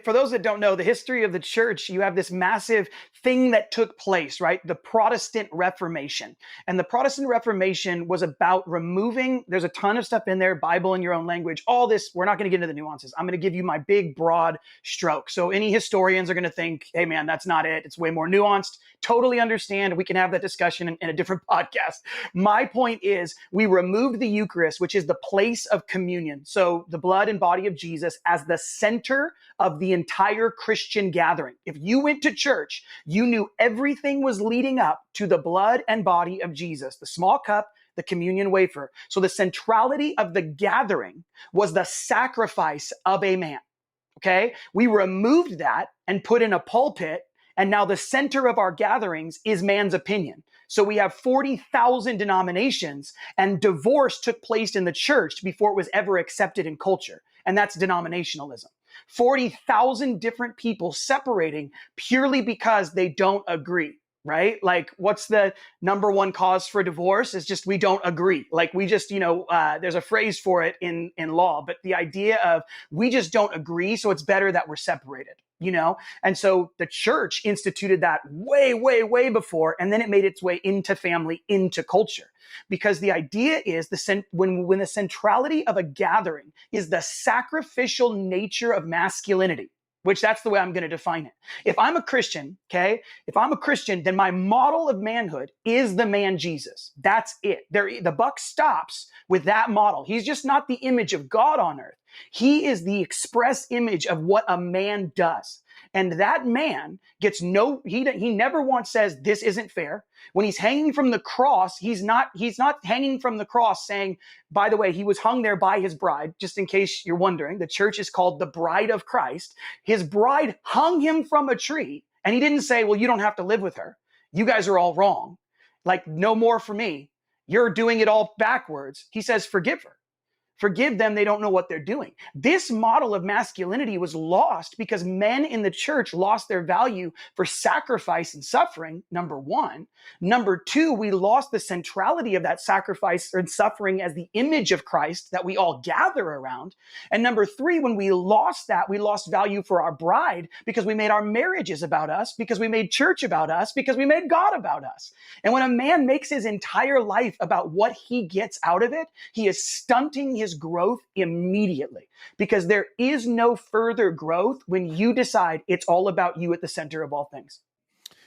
For those that don't know the history of the church, you have this massive thing that took place, right? The Protestant Reformation. And the Protestant Reformation was about removing, there's a ton of stuff in there, Bible in your own language, all this. We're not going to get into the nuances. I'm going to give you my big, broad stroke. So any historians are going to think, hey, man, that's not it. It's way more nuanced. Totally understand. We can have that discussion in a different podcast. My point is we removed the Eucharist, which is the place of communion. So the blood and body of Jesus as the center of the entire Christian gathering. If you went to church, you knew everything was leading up to the blood and body of Jesus, the small cup, the communion wafer. So the centrality of the gathering was the sacrifice of a man. Okay? We removed that and put in a pulpit, and now the center of our gatherings is man's opinion. So we have 40,000 denominations, and divorce took place in the church before it was ever accepted in culture. And that's denominationalism. 40,000 different people separating purely because they don't agree, right? Like, what's the number one cause for divorce? Is just we don't agree. Like, we just, there's a phrase for it in law, but the idea of we just don't agree, so it's better that we're separated. And so the church instituted that way, way, way before, and then it made its way into family, into culture. Because the idea is when the centrality of a gathering is the sacrificial nature of masculinity, which that's the way I'm going to define it. If I'm a Christian, then my model of manhood is the man Jesus. That's it. The buck stops with that model. He's just not the image of God on earth. He is the express image of what a man does. And that man gets he never once says, this isn't fair. When he's hanging from the cross, he's not hanging from the cross saying, by the way, he was hung there by his bride. Just in case you're wondering, the church is called the bride of Christ. His bride hung him from a tree, and he didn't say, well, you don't have to live with her. You guys are all wrong. Like, no more for me. You're doing it all backwards. He says, forgive her. Forgive them, they don't know what they're doing. This model of masculinity was lost because men in the church lost their value for sacrifice and suffering, number one. Number two, we lost the centrality of that sacrifice and suffering as the image of Christ that we all gather around. And number three, when we lost that, we lost value for our bride because we made our marriages about us, because we made church about us, because we made God about us. And when a man makes his entire life about what he gets out of it, he is stunting his growth immediately, because there is no further growth when you decide it's all about you at the center of all things.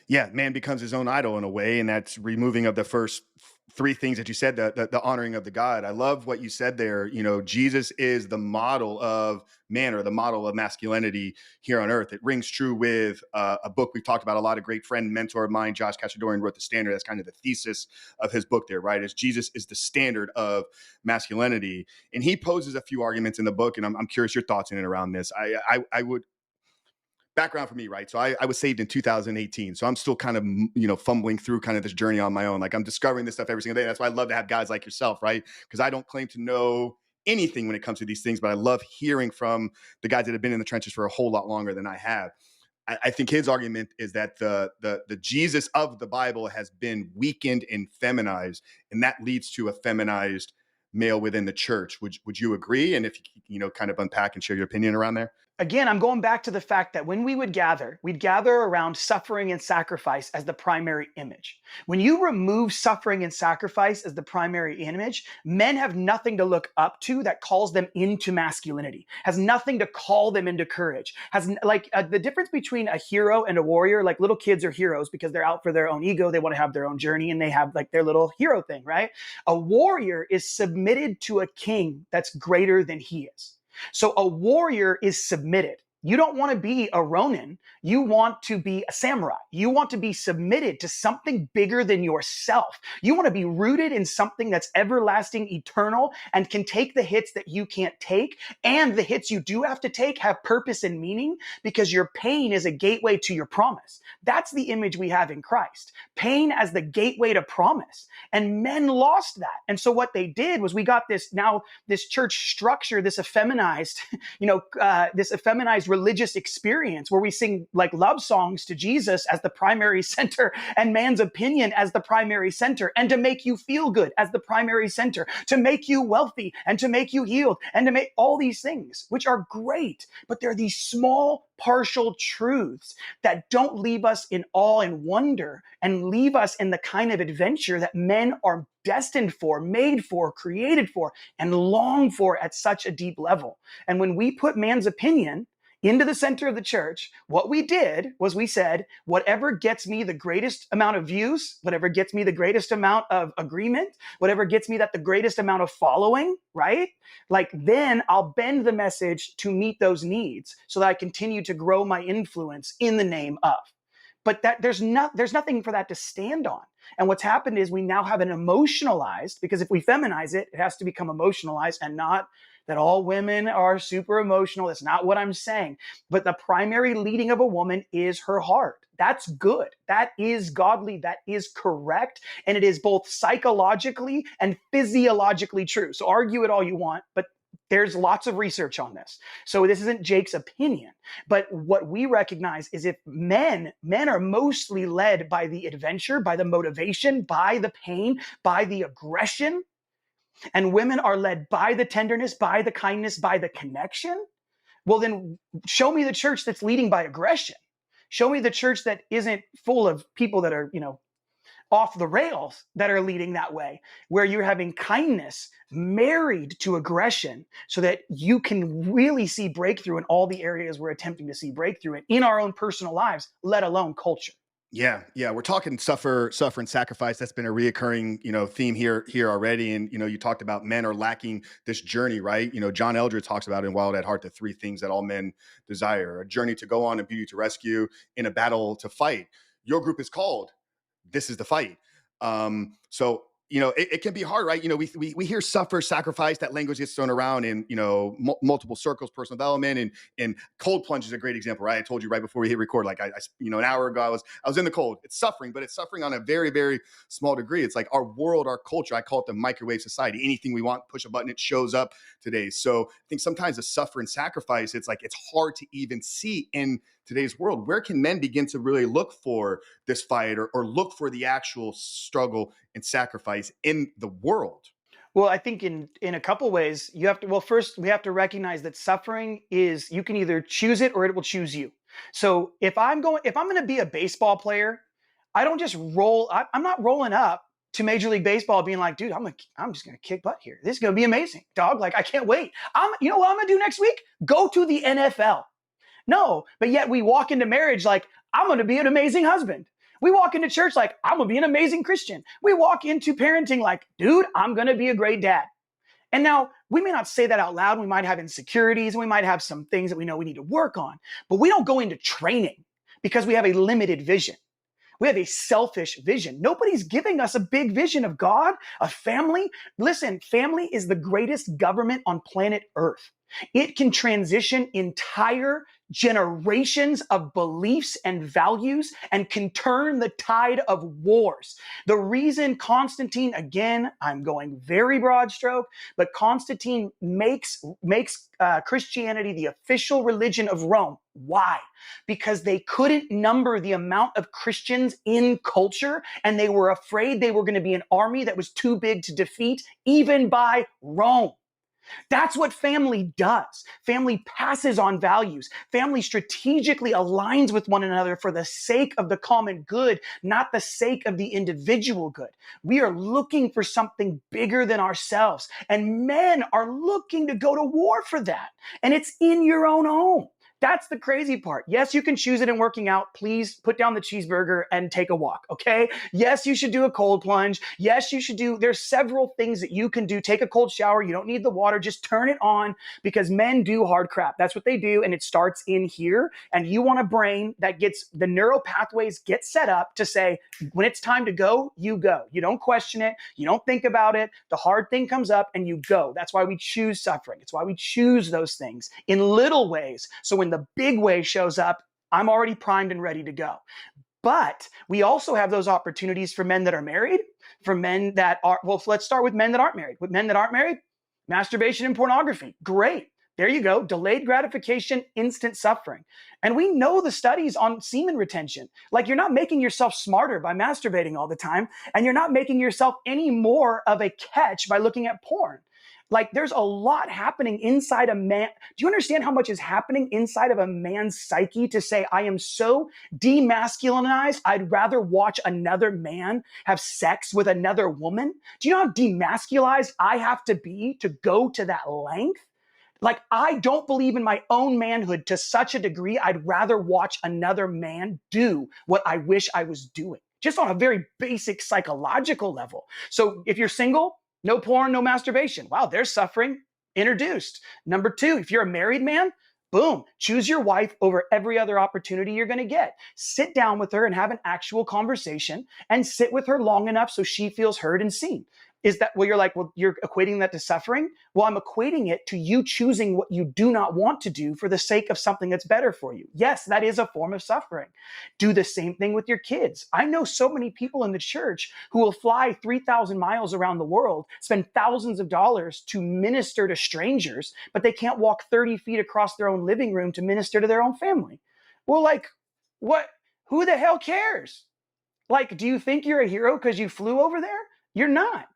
Yeah, man becomes his own idol in a way, and that's removing of the first three things that you said, the honoring of the God. I love what you said there. Jesus is the model of man, or the model of masculinity here on earth. It rings true with a book we've talked about a lot. A great friend, mentor of mine, Josh Cachadorian, wrote The Standard. That's kind of the thesis of his book there, right? As Jesus is the standard of masculinity. And he poses a few arguments in the book, and I'm curious your thoughts in and around this. I would background for me, right? So I was saved in 2018. So I'm still kind of, fumbling through kind of this journey on my own. Like, I'm discovering this stuff every single day. That's why I love to have guys like yourself, right? Because I don't claim to know anything when it comes to these things, but I love hearing from the guys that have been in the trenches for a whole lot longer than I have. I think his argument is that the Jesus of the Bible has been weakened and feminized, and that leads to a feminized male within the church. Would you agree? And if you kind of unpack and share your opinion around there? Again, I'm going back to the fact that when we would gather, we'd gather around suffering and sacrifice as the primary image. When you remove suffering and sacrifice as the primary image, men have nothing to look up to that calls them into masculinity, has nothing to call them into courage, has the difference between a hero and a warrior. Like, little kids are heroes because they're out for their own ego. They want to have their own journey, and they have like their little hero thing, right? A warrior is submitted to a king that's greater than he is. So a warrior is submitted. You don't want to be a Ronin. You want to be a samurai. You want to be submitted to something bigger than yourself. You want to be rooted in something that's everlasting, eternal, and can take the hits that you can't take. And the hits you do have to take have purpose and meaning, because your pain is a gateway to your promise. That's the image we have in Christ. Pain as the gateway to promise. And men lost that. And so what they did was we got this church structure, this effeminized sexualized religious experience where we sing like love songs to Jesus as the primary center and man's opinion as the primary center, and to make you feel good as the primary center, to make you wealthy and to make you healed and to make all these things, which are great, but they're these small partial truths that don't leave us in awe and wonder and leave us in the kind of adventure that men are destined for, made for, created for, and long for at such a deep level. And when we put man's opinion into the center of the church, what we did was we said, whatever gets me the greatest amount of views, whatever gets me the greatest amount of agreement, whatever gets me that the greatest amount of following, right? Like then I'll bend the message to meet those needs so that I continue to grow my influence in the name of. But that there's nothing for that to stand on. And what's happened is we now have an emotionalized, because if we feminize it, it has to become emotionalized, and not that all women are super emotional. That's not what I'm saying. But the primary leading of a woman is her heart. That's good. That is godly. That is correct. And it is both psychologically and physiologically true. So argue it all you want, but there's lots of research on this. So this isn't Jake's opinion. But what we recognize is if men are mostly led by the adventure, by the motivation, by the pain, by the aggression, and women are led by the tenderness, by the kindness, by the connection, well, then show me the church that's leading by aggression. Show me the church that isn't full of people that are, off the rails, that are leading that way, where you're having kindness married to aggression so that you can really see breakthrough in all the areas we're attempting to see breakthrough in our own personal lives, let alone culture. Yeah, we're talking suffer and sacrifice. That's been a reoccurring, theme here already. And you talked about men are lacking this journey, right? John Eldredge talks about in Wild at Heart the three things that all men desire: a journey to go on, a beauty to rescue, in a battle to fight. Your group is called This Is the Fight. So it can be hard, right? We hear suffer, sacrifice, that language gets thrown around in, multiple circles, personal development, and cold plunge is a great example, right? I told you right before we hit record, like I an hour ago, I was in the cold. It's suffering, but it's suffering on a very, very small degree. It's like our world, our culture, I call it the microwave society. Anything we want, push a button, it shows up today. So I think sometimes the suffer and sacrifice, it's like, it's hard to even see in today's world. Where can men begin to really look for this fight or look for the actual struggle and sacrifice in the world? Well, I think in a couple ways, you have to, well, first we have to recognize that suffering is, you can either choose it or it will choose you. So if I'm going to be a baseball player, I don't just I'm not rolling up to Major League Baseball being like, dude, I'm just going to kick butt here. This is going to be amazing, dog. Like, I can't wait. You know what I'm going to do next week? Go to the NFL. No, but yet we walk into marriage like, I'm going to be an amazing husband. We walk into church like, I'm going to be an amazing Christian. We walk into parenting like, dude, I'm going to be a great dad. And now we may not say that out loud. We might have insecurities. We might have some things that we know we need to work on, but we don't go into training because we have a limited vision. We have a selfish vision. Nobody's giving us a big vision of God, a family. Listen, family is the greatest government on planet Earth. It can transition entire generations of beliefs and values and can turn the tide of wars. The reason Constantine, again, I'm going very broad stroke, but Constantine makes Christianity the official religion of Rome. Why? Because they couldn't number the amount of Christians in culture, and they were afraid they were going to be an army that was too big to defeat, even by Rome. That's what family does. Family passes on values. Family strategically aligns with one another for the sake of the common good, not the sake of the individual good. We are looking for something bigger than ourselves, and men are looking to go to war for that. And it's in your own home. That's the crazy part. Yes, you can choose it in working out. Please put down the cheeseburger and take a walk, okay? Yes, you should do a cold plunge. Yes, there's several things that you can do. Take a cold shower. You don't need the water. Just turn it on, because men do hard crap. That's what they do, and it starts in here. And you want a brain that gets, the neural pathways get set up to say, when it's time to go, you go. You don't question it. You don't think about it. The hard thing comes up and you go. That's why we choose suffering. It's why we choose those things in little ways. So when the big way shows up, I'm already primed and ready to go. But we also have those opportunities for men that are married, for men that are, well, let's start with men that aren't married. With men that aren't married, masturbation and pornography, great. There you go. Delayed gratification, instant suffering. And we know the studies on semen retention. Like, you're not making yourself smarter by masturbating all the time, and you're not making yourself any more of a catch by looking at porn. Like, there's a lot happening inside a man. Do you understand how much is happening inside of a man's psyche to say, I am so demasculinized, I'd rather watch another man have sex with another woman? Do you know how demasculized I have to be to go to that length? Like, I don't believe in my own manhood to such a degree, I'd rather watch another man do what I wish I was doing, just on a very basic psychological level. So if you're single, no porn, no masturbation. Wow, there's suffering introduced. Number two, if you're a married man, boom, choose your wife over every other opportunity you're going to get. Sit down with her and have an actual conversation, and sit with her long enough so she feels heard and seen. Is that, well, you're like, well, you're equating that to suffering? Well, I'm equating it to you choosing what you do not want to do for the sake of something that's better for you. Yes, that is a form of suffering. Do the same thing with your kids. I know so many people in the church who will fly 3,000 miles around the world, spend thousands of dollars to minister to strangers, but they can't walk 30 feet across their own living room to minister to their own family. Well, like, what? Who the hell cares? Like, do you think you're a hero because you flew over there? You're not.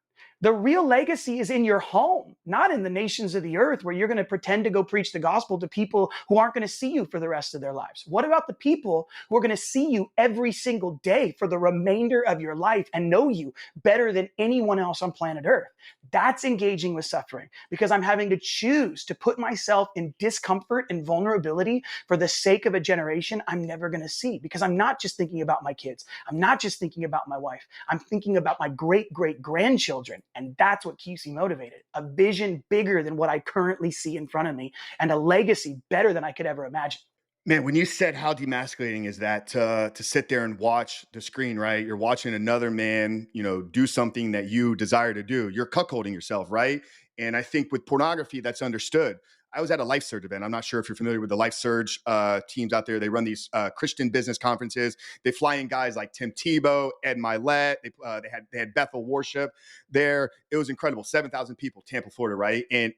The real legacy is in your home, not in the nations of the earth where you're going to pretend to go preach the gospel to people who aren't going to see you for the rest of their lives. What about the people who are going to see you every single day for the remainder of your life and know you better than anyone else on planet earth? That's engaging with suffering, because I'm having to choose to put myself in discomfort and vulnerability for the sake of a generation I'm never going to see, because I'm not just thinking about my kids. I'm not just thinking about my wife. I'm thinking about my great-great-grandchildren. And that's what keeps me motivated. A vision bigger than what I currently see in front of me, and a legacy better than I could ever imagine. Man, when you said how demasculating is that to sit there and watch the screen, right? You're watching another man, do something that you desire to do. You're cuckolding yourself, right? And I think with pornography, that's understood. I was at a Life Surge event. I'm not sure if you're familiar with the Life Surge teams out there. They run these Christian business conferences. They fly in guys like Tim Tebow, Ed Milet. They had Bethel Worship there. It was incredible. 7,000 people, Tampa, Florida, right? And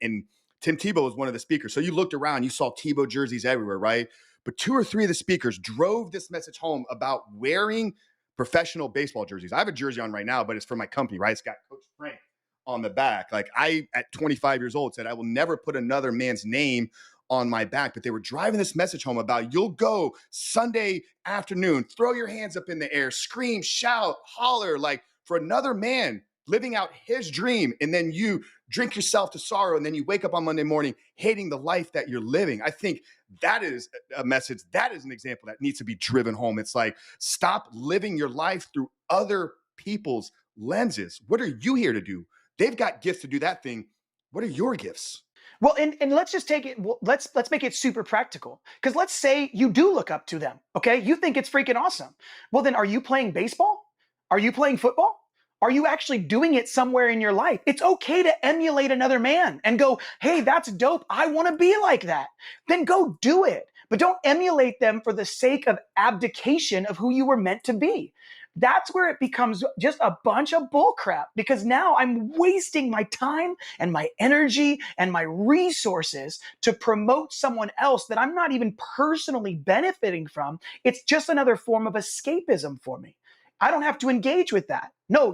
Tim Tebow was one of the speakers. So you looked around, you saw Tebow jerseys everywhere, right? But 2 or 3 of the speakers drove this message home about wearing professional baseball jerseys. I have a jersey on right now, but it's for my company, right? It's got Coach Frank on the back. Like, I, at 25 years old, said I will never put another man's name on my back. But they were driving this message home about, you'll go Sunday afternoon, throw your hands up in the air, scream, shout, holler, like, for another man living out his dream. And then you drink yourself to sorrow. And then you wake up on Monday morning hating the life that you're living. I think that is a message. That is an example that needs to be driven home. It's like, stop living your life through other people's lenses. What are you here to do? They've got gifts to do that thing. What are your gifts? Well, and let's just take it, let's make it super practical. Because let's say you do look up to them, okay? You think it's freaking awesome. Well, then are you playing baseball? Are you playing football? Are you actually doing it somewhere in your life? It's okay to emulate another man and go, hey, that's dope. I want to be like that. Then go do it. But don't emulate them for the sake of abdication of who you were meant to be. That's where it becomes just a bunch of bullcrap, because now I'm wasting my time and my energy and my resources to promote someone else that I'm not even personally benefiting from. It's just another form of escapism for me. I don't have to engage with that. No,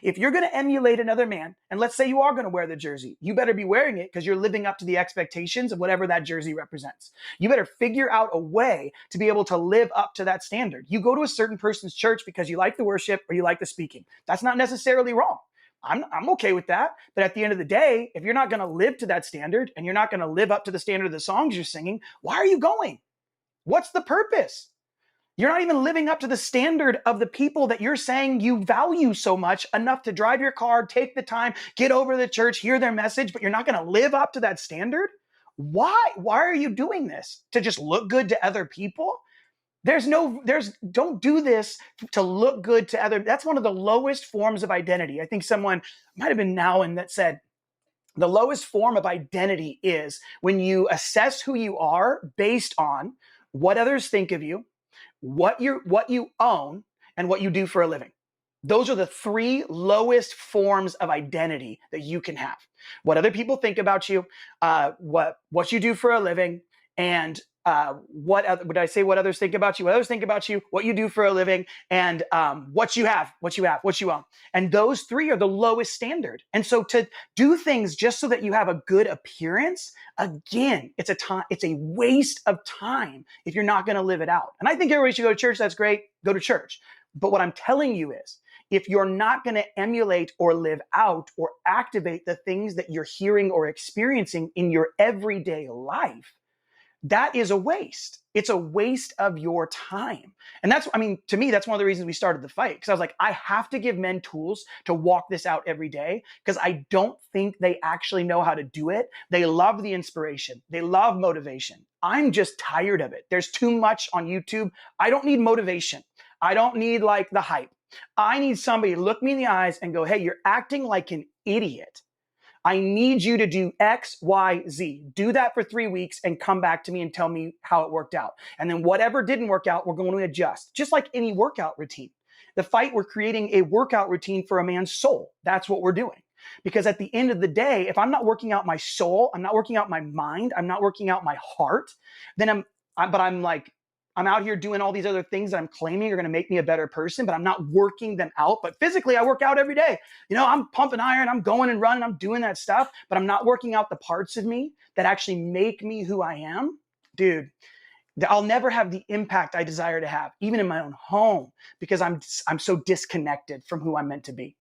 if you're going to emulate another man, and let's say you are going to wear the jersey, you better be wearing it because you're living up to the expectations of whatever that jersey represents. You better figure out a way to be able to live up to that standard. You go to a certain person's church because you like the worship or you like the speaking. That's not necessarily wrong. I'm okay with that. But at the end of the day, if you're not going to live to that standard and you're not going to live up to the standard of the songs you're singing, why are you going? What's the purpose? You're not even living up to the standard of the people that you're saying you value so much enough to drive your car, take the time, get over to the church, hear their message, but you're not going to live up to that standard? Why? Why are you doing this? To just look good to other people? Don't do this to look good to other. That's one of the lowest forms of identity. I think someone might have been Nowen that said, the lowest form of identity is when you assess who you are based on what others think of you, what you own, and what you do for a living. Those are the three lowest forms of identity that you can have. What other people think about you, what you do for a living, and would I say what others think about you? What others think about you, what you do for a living, and what you have, what you own. And those three are the lowest standard. And so to do things just so that you have a good appearance, again, it's a waste of time if you're not going to live it out. And I think everybody should go to church. That's great. Go to church. But what I'm telling you is, if you're not going to emulate or live out or activate the things that you're hearing or experiencing in your everyday life, that is a waste. It's a waste of your time. And to me, that's one of the reasons we started the fight. Because I was like, I have to give men tools to walk this out every day, because I don't think they actually know how to do it. They love the inspiration. They love motivation. I'm just tired of it. There's too much on YouTube. I don't need motivation. I don't need like the hype. I need somebody to look me in the eyes and go, hey, you're acting like an idiot. I need you to do X, Y, Z. Do that for 3 weeks and come back to me and tell me how it worked out. And then whatever didn't work out, we're going to adjust. Just like any workout routine. The fight, we're creating a workout routine for a man's soul. That's what we're doing. Because at the end of the day, if I'm not working out my soul, I'm not working out my mind, I'm not working out my heart, then I'm out here doing all these other things that I'm claiming are going to make me a better person, but I'm not working them out. But physically, I work out every day. I'm pumping iron, I'm going and running, I'm doing that stuff, but I'm not working out the parts of me that actually make me who I am. Dude, I'll never have the impact I desire to have, even in my own home, because I'm so disconnected from who I'm meant to be.